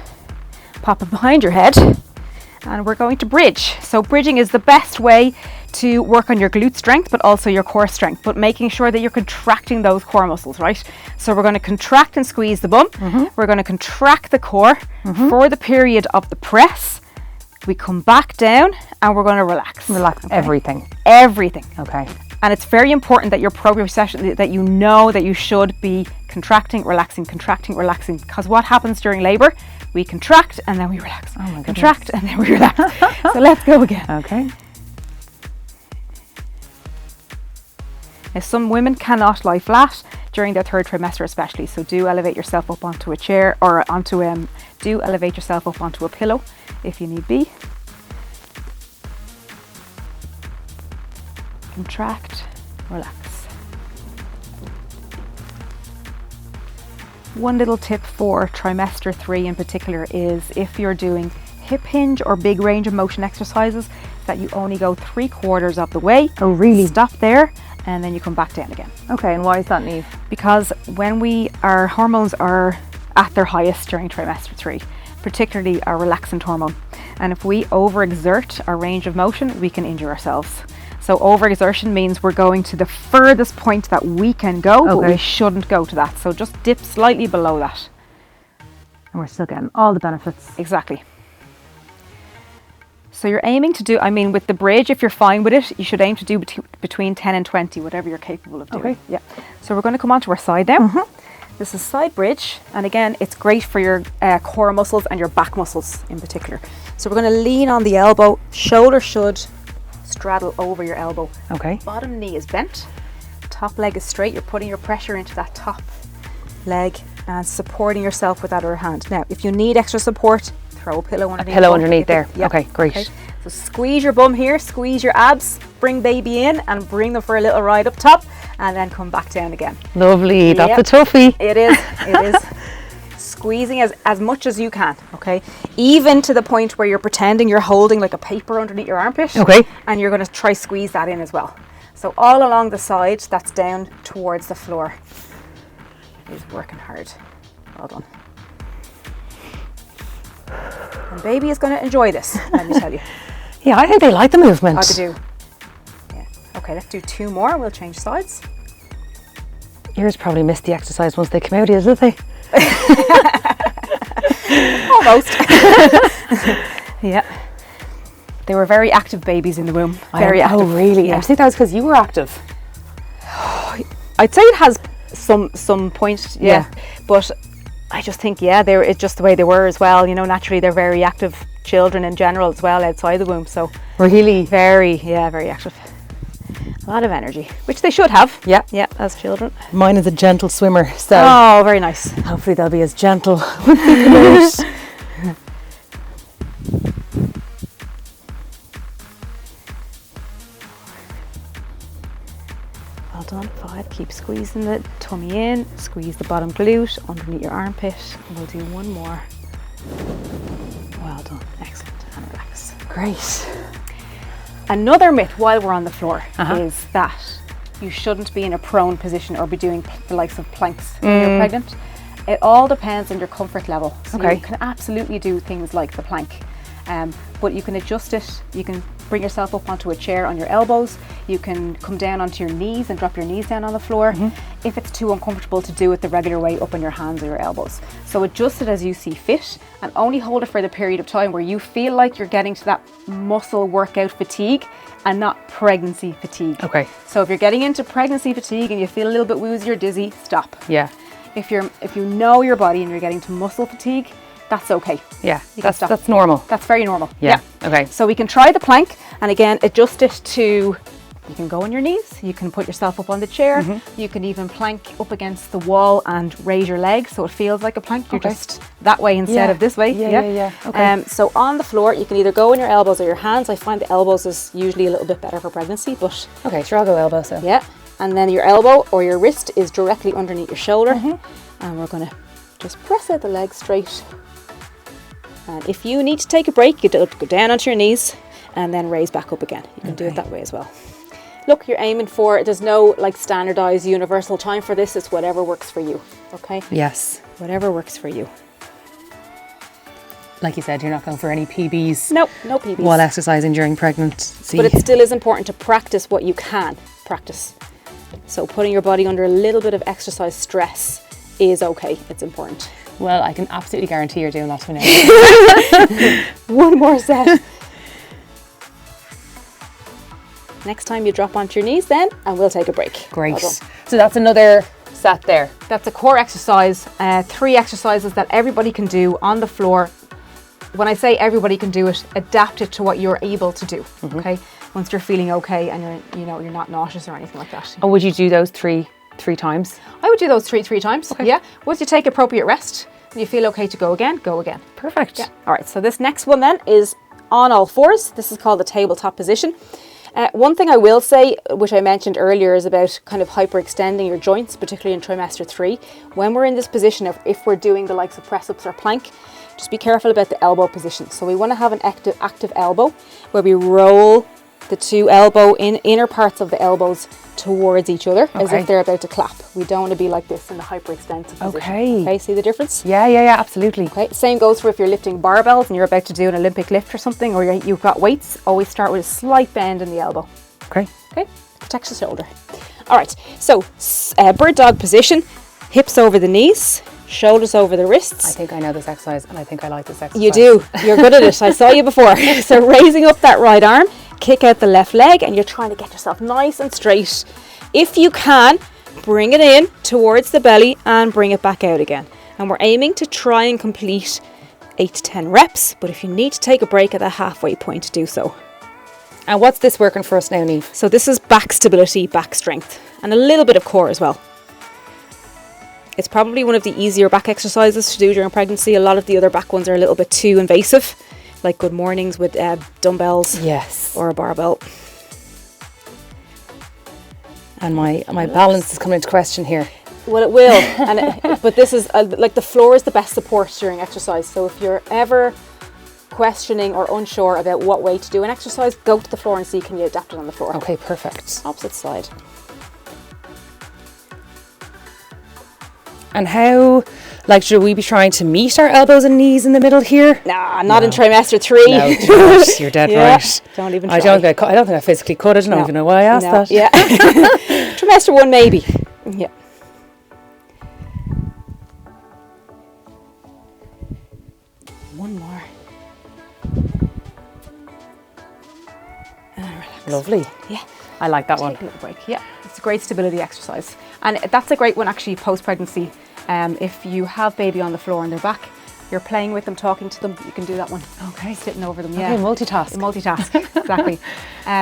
Pop it behind your head. And we're going to bridge. So bridging is the best way to work on your glute strength, but also your core strength, but making sure that you're contracting those core muscles, right? So we're going to contract and squeeze the bum. We're going to contract the core for the period of the press. We come back down and we're going to relax. Relax everything. Everything. Okay. And it's very important that your proprioception, that you know that you should be contracting, relaxing, because what happens during labor? We contract and then we relax. Oh my goodness. Contract and then we relax. So let's go again. Okay. Now, some women cannot lie flat during their 3rd trimester especially, so do elevate yourself up onto a chair or do elevate yourself up onto a pillow if you need be. Contract, relax. One little tip for trimester 3 in particular is if you're doing hip hinge or big range of motion exercises, that you only go 3/4 of the way. Oh, really? Stop there and then you come back down again. Okay, and why is that, Niamh? Because when our hormones are at their highest during trimester 3, particularly our relaxant hormone, and if we overexert our range of motion, we can injure ourselves. So overexertion means we're going to the furthest point that we can go, but we shouldn't go to that. So just dip slightly below that. And we're still getting all the benefits. Exactly. So you're aiming to do, with the bridge, if you're fine with it, you should aim to do between 10 and 20, whatever you're capable of doing. Okay. Yeah. So we're going to come onto our side now. This is side bridge. And again, it's great for your core muscles and your back muscles in particular. So we're going to lean on the elbow. Shoulder should straddle over your elbow. Okay. Bottom knee is bent. Top leg is straight. You're putting your pressure into that top leg and supporting yourself with that other hand. Now, if you need extra support, throw a pillow underneath. Pillow underneath there. Yeah. Okay, great. Okay. So squeeze your bum here, squeeze your abs, bring baby in and bring them for a little ride up top and then come back down again. Lovely. That's a toughie. It is. It is. Squeezing as much as you can, okay? Even to the point where you're pretending you're holding like a paper underneath your armpit. Okay. And you're going to try squeeze that in as well. So all along the side, that's down towards the floor. He's working hard. Well done. And baby is going to enjoy this, let me tell you. Yeah, I think they like the movement. Oh, they do. Yeah. Okay, let's do 2 more. We'll change sides. Yours probably missed the exercise once they came out, didn't they? Almost. Yeah. They were very active babies in the womb. Very active. Oh, really? Yeah. I think that was because you were active. I'd say it has some point, yeah. But I just think, it's just the way they were as well. You know, naturally they're very active children in general as well outside the womb. So Really? very active. A lot of energy, which they should have. Yeah. Yeah, as children. Mine is a gentle swimmer, so Oh, very nice. hopefully they'll be as gentle when they come out. Well done. 5. Keep squeezing the tummy in. Squeeze the bottom glute underneath your armpit. And we'll do one more. Well done. Excellent. And relax. Great. Another myth while we're on the floor is that you shouldn't be in a prone position or be doing the likes of planks when you're pregnant. It all depends on your comfort level. So you can absolutely do things like the plank, but you can adjust it. You can bring yourself up onto a chair on your elbows. You can come down onto your knees and drop your knees down on the floor. If it's too uncomfortable to do it the regular way, up on your hands or your elbows. So adjust it as you see fit, and only hold it for the period of time where you feel like you're getting to that muscle workout fatigue and not pregnancy fatigue. Okay. So if you're getting into pregnancy fatigue and you feel a little bit woozy or dizzy, stop. Yeah. If you know your body and you're getting to muscle fatigue, that's okay. Yeah. You can stop. That's normal. That's very normal. Yeah. Okay. So we can try the plank, and again, adjust it to, you can go on your knees, you can put yourself up on the chair, you can even plank up against the wall and raise your legs so it feels like a plank. You're just that way instead of this way. Yeah. Okay. So on the floor, you can either go on your elbows or your hands. I find the elbows is usually a little bit better for pregnancy, but Okay, sure, I'll go elbow, so. yeah. And then your elbow or your wrist is directly underneath your shoulder. And we're going to just press out the legs straight. And if you need to take a break, you go down onto your knees and then raise back up again. You can do it that way as well. Look, you're aiming for, there's no like standardized universal time for this. It's whatever works for you. Okay? Yes. Whatever works for you. Like you said, you're not going for any PBs. Nope, no PBs. While exercising during pregnancy. But it still is important to practice what you can practice. So putting your body under a little bit of exercise stress is okay. It's important. Well, I can absolutely guarantee you're doing that for now. One more set. Next time you drop onto your knees then, and we'll take a break. Great. Well done. So that's another set there. That's a core exercise. 3 exercises that everybody can do on the floor. When I say everybody can do it, adapt it to what you're able to do. Okay. Once you're feeling okay and you're not nauseous or anything like that. And would you do those three times? I would do those three times. Okay. Yeah. Once you take appropriate rest and you feel okay to go again, go again. Perfect. Yeah. All right. So this next one then is on all fours. This is called the tabletop position. One thing I will say, which I mentioned earlier, is about kind of hyperextending your joints, particularly in trimester 3. When we're in this position, if we're doing the likes of press-ups or plank, just be careful about the elbow position. So we want to have an active elbow where we roll the 2 inner parts of the elbows towards each other as if they're about to clap. We don't want to be like this in the hyperextensive position. Okay, see the difference? Yeah, absolutely. Okay, same goes for if you're lifting barbells and you're about to do an Olympic lift or something, or you've got weights, always start with a slight bend in the elbow. Okay. Okay, protects the shoulder. All right, so bird dog position, hips over the knees, shoulders over the wrists. I think I know this exercise and I think I like this exercise. You do, you're good at it. I saw you before. So raising up that right arm, kick out the left leg, and you're trying to get yourself nice and straight. If you can, bring it in towards the belly and bring it back out again. And we're aiming to try and complete 8 to 10 reps, but if you need to take a break at the halfway point, do so. And what's this working for us now, Niamh? So this is back stability, back strength, and a little bit of core as well. It's probably one of the easier back exercises to do during pregnancy. A lot of the other back ones are a little bit too invasive, like good mornings with dumbbells, yes, or a barbell. And my balance is coming into question here. Well, it will, but this is like the floor is the best support during exercise. So if you're ever questioning or unsure about what way to do an exercise, go to the floor and see can you adapt it on the floor. Okay, perfect. Opposite side. And how, like, should we be trying to meet our elbows and knees in the middle here? Nah, not in trimester 3. No, you're dead right. Don't even try. I don't think I physically could. I don't even know why I asked that. Yeah. Trimester 1 maybe. Yeah. One more. Lovely. Yeah. I like that one. Take a little break. Yeah, it's a great stability exercise. And that's a great one actually post-pregnancy. If you have baby on the floor and they're back, you're playing with them, talking to them, you can do that one. Okay. Sitting over them, Okay, multitask. Multitask, exactly.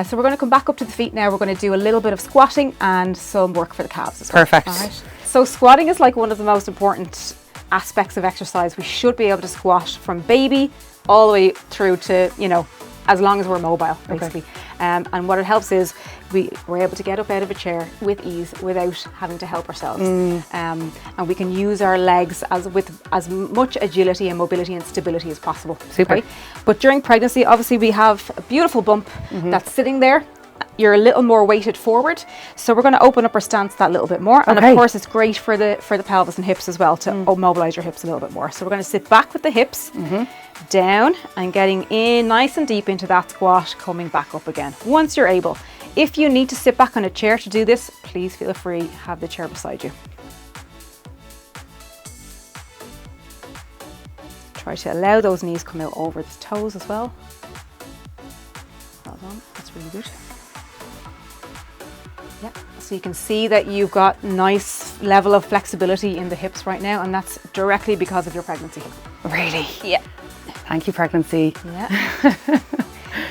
So we're going to come back up to the feet now. We're going to do a little bit of squatting and some work for the calves as well. Perfect. All right. So squatting is like one of the most important aspects of exercise. We should be able to squat from baby all the way through to, as long as we're mobile, basically. Okay. And what it helps is we're able to get up out of a chair with ease without having to help ourselves. And we can use our legs with as much agility and mobility and stability as possible. Super. Okay? But during pregnancy, obviously we have a beautiful bump that's sitting there. You're a little more weighted forward, so we're going to open up our stance that little bit more. And of course, it's great for the pelvis and hips as well to mobilize your hips a little bit more. So we're going to sit back with the hips down and getting in nice and deep into that squat, coming back up again once you're able. If you need to sit back on a chair to do this, please feel free, have the chair beside you. Try to allow those knees come out over the toes as well. Well done, that's really good. Yeah, so you can see that you've got nice level of flexibility in the hips right now, and that's directly because of your pregnancy. Really? Yeah. Thank you, pregnancy. Yeah.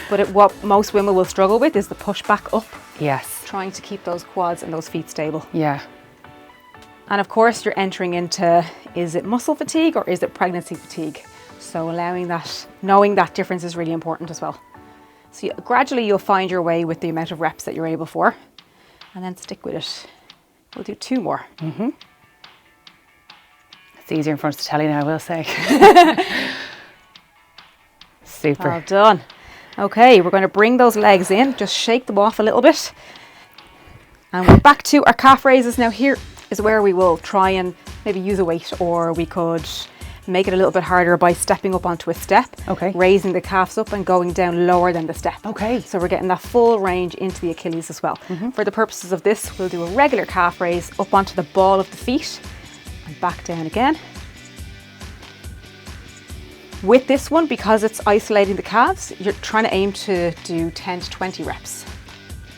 But what most women will struggle with is the push back up, Yes. trying to keep those quads and those feet stable. Yeah. And of course you're entering into, is it muscle fatigue or is it pregnancy fatigue? So knowing that difference is really important as well. So gradually you'll find your way with the amount of reps that you're able for, and then stick with it. We'll do 2 more. It's easier in front to tell you now, I will say. Super. Well done. Okay, we're going to bring those legs in, just shake them off a little bit. And we're back to our calf raises. Now here is where we will try and maybe use a weight, or we could make it a little bit harder by stepping up onto a step, Okay. raising the calves up and going down lower than the step. Okay. So we're getting that full range into the Achilles as well. For the purposes of this, we'll do a regular calf raise up onto the ball of the feet and back down again. With this one, because it's isolating the calves, you're trying to aim to do 10 to 20 reps.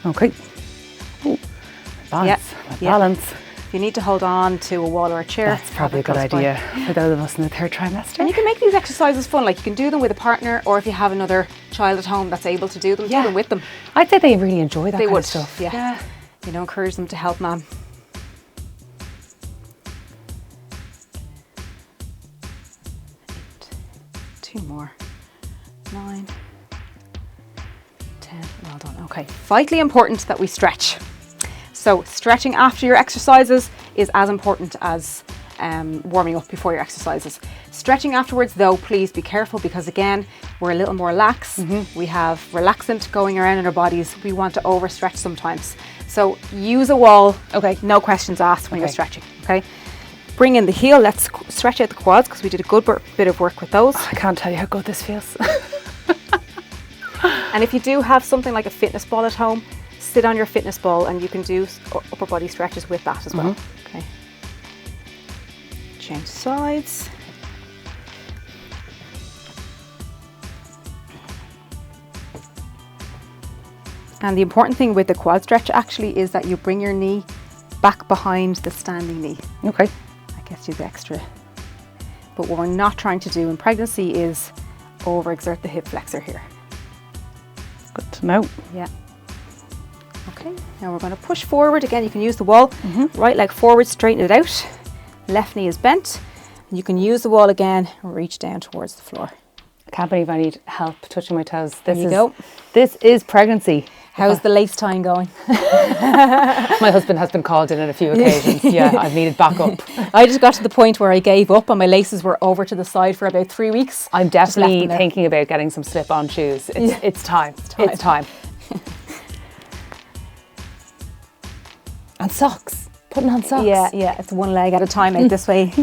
Okay. Ooh, balance. Yeah. Balance. If you need to hold on to a wall or a chair, That's probably a good have it close by. idea for those of us in the 3rd trimester. And you can make these exercises fun, like you can do them with a partner, or if you have another child at home that's able to do them, do them with them. I'd say they really enjoy that They kind would, of stuff. yeah. Encourage them to help mom. 2 more. 9, 10. Well done. Okay. Vitally important that we stretch. So stretching after your exercises is as important as warming up before your exercises. Stretching afterwards, though, please be careful, because again, we're a little more lax. We have relaxant going around in our bodies. We want to overstretch sometimes. So use a wall. Okay. No questions asked when you're stretching. Okay. Bring in the heel. Let's stretch out the quads, because we did a good bit of work with those. I can't tell you how good this feels. And if you do have something like a fitness ball at home, sit on your fitness ball and you can do upper body stretches with that as well. Okay. Change sides. And the important thing with the quad stretch actually is that you bring your knee back behind the standing knee. Okay. That gets you the extra. But what we're not trying to do in pregnancy is overexert the hip flexor here. Good to know. Yeah. Okay, now we're going to push forward. Again, you can use the wall. Right leg forward, straighten it out. Left knee is bent. You can use the wall again and reach down towards the floor. I can't believe I need help touching my toes. There you go. This is pregnancy. How's the lace tying going? My husband has been called in on a few occasions. Yeah, I've needed backup. I just got to the point where I gave up and my laces were over to the side for about 3 weeks. I'm definitely thinking about getting some slip-on shoes. It's time. It's time. And socks. Putting on socks. Yeah, it's one leg at a time out this way.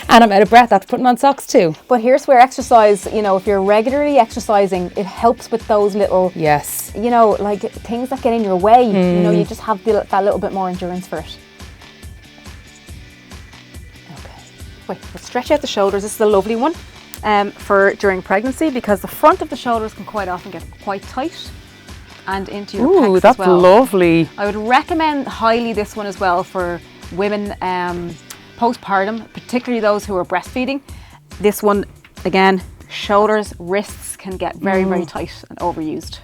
And I'm out of breath after putting on socks too. But here's where exercise, if you're regularly exercising, it helps with those little, Yes. like things that get in your way. You just have that little bit more endurance for it. Okay. Wait, let's stretch out the shoulders. This is a lovely one for during pregnancy, because the front of the shoulders can quite often get quite tight. and into your Ooh, pecs that's as well. lovely. I would recommend highly this one as well for women postpartum, particularly those who are breastfeeding. This one, again, shoulders, wrists can get very, very tight and overused.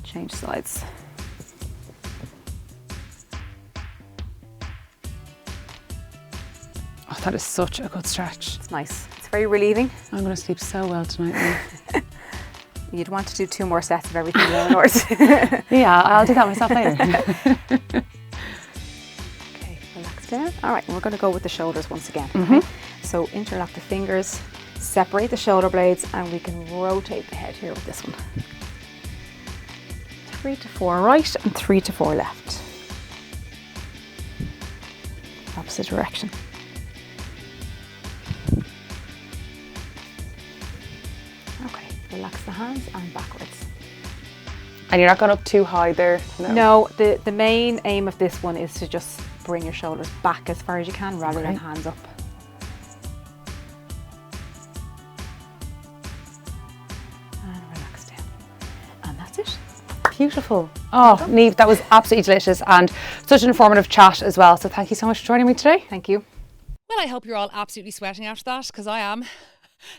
Change sides. Oh, that is such a good stretch. It's nice. It's very relieving. I'm going to sleep so well tonight. You'd want to do 2 more sets of everything there, North. Yeah, I'll do that myself later. Okay, relax down. All right, we're going to go with the shoulders once again. Okay? So interlock the fingers, separate the shoulder blades, and we can rotate the head here with this one. 3 to 4 right and 3 to 4 left. Opposite direction. Okay, relax the hands and backwards. And you're not going up too high there? No, the main aim of this one is to just bring your shoulders back as far as you can rather than hands up. And relax down. And that's it. Beautiful. Oh, Niamh, that was absolutely delicious and such an informative chat as well. So thank you so much for joining me today. Thank you. Well, I hope you're all absolutely sweating after that, because I am.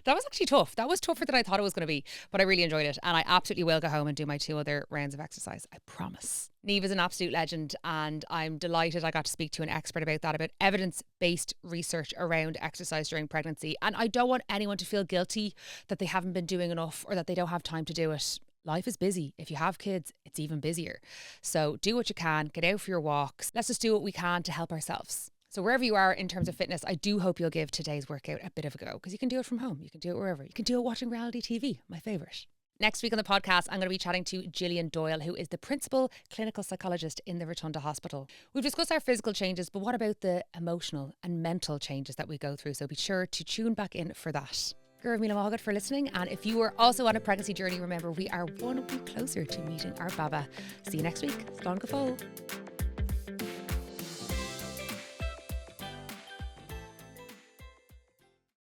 That was actually tough. That was tougher than I thought it was going to be, but I really enjoyed it, and I absolutely will go home and do my 2 other rounds of exercise. I promise. Niamh is an absolute legend, and I'm delighted I got to speak to an expert about that, about evidence-based research around exercise during pregnancy. And I don't want anyone to feel guilty that they haven't been doing enough or that they don't have time to do it. Life is busy. If you have kids, it's even busier. So do what you can, get out for your walks. Let's just do what we can to help ourselves. So wherever you are in terms of fitness, I do hope you'll give today's workout a bit of a go, because you can do it from home. You can do it wherever. You can do it watching reality TV, my favourite. Next week on the podcast, I'm going to be chatting to Gillian Doyle, who is the principal clinical psychologist in the Rotunda Hospital. We've discussed our physical changes, but what about the emotional and mental changes that we go through? So be sure to tune back in for that. Gurv Míle Mágad for listening, and if you are also on a pregnancy journey, remember we are 1 week closer to meeting our baba. See you next week. Slán go fóill.